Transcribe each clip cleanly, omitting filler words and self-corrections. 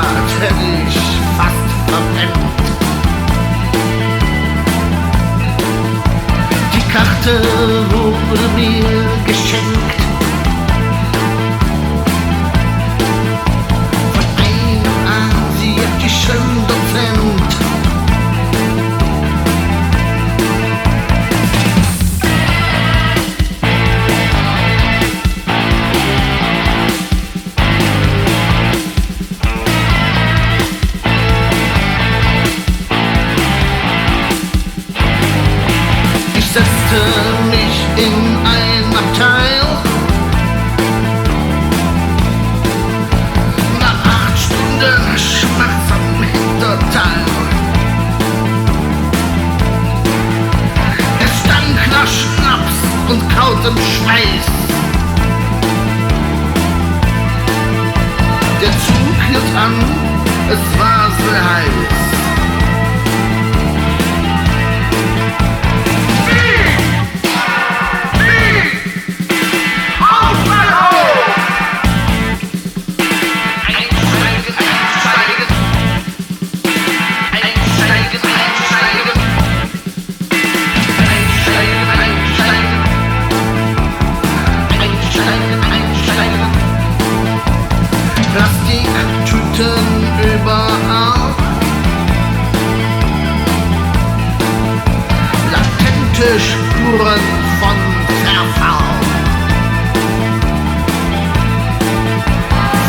Heimat hätte ich fast verpennt. Die Karte wurde mir geschenkt von einem asiatischen Dozent. Setzte mich in ein Abteil. Nach 8 Stunden Schmerz am Hinterteil. Es stank nach Schnaps und kautem Schweiß. Der Zug hielt an, es war sehr heiß. Plastiktüten überall, latente Spuren von Verfall,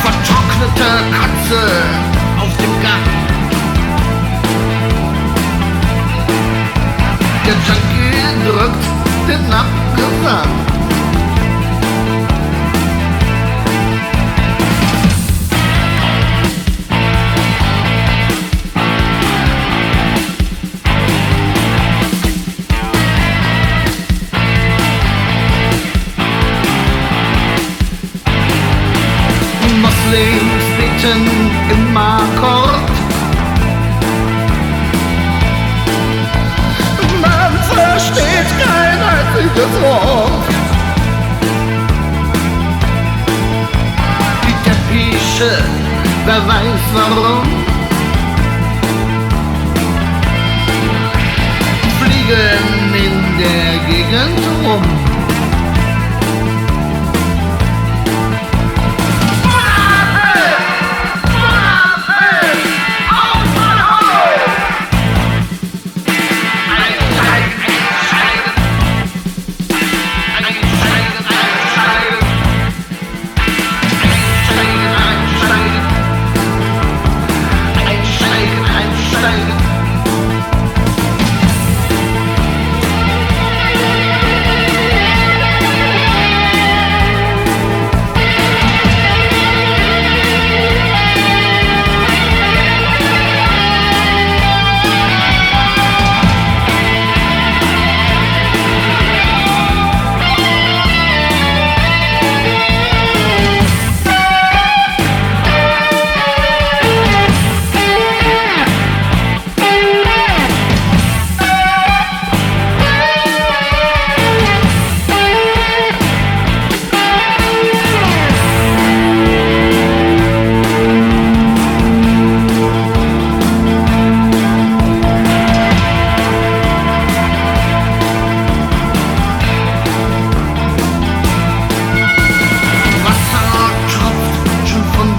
vertrocknete Kotze auf dem Gang. Der Junkie drückt den Abgesang. Moslems beten im Akkord. Man versteht kein einziges Wort. Die Teppiche, wer weiß warum, fliegen in der Gegend rum.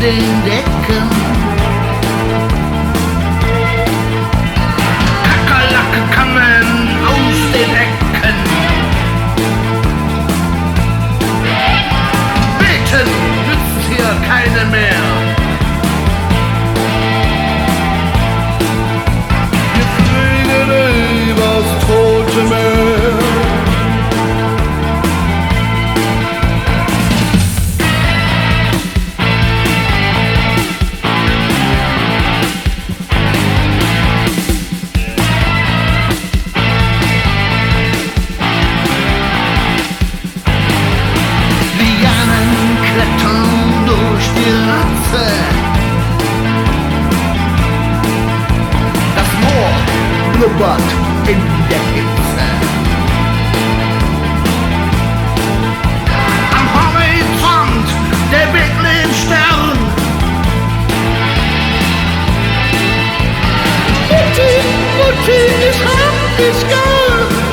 Den Decken, Kakerlaken kamen aus den Ecken. Beten nützt hier keine mehr. Wir fliegen übers Tote Meer. Das Moor blubbert in der Hitze. Am Horizont der Bethlehem-Stern. Everything is happy, girl.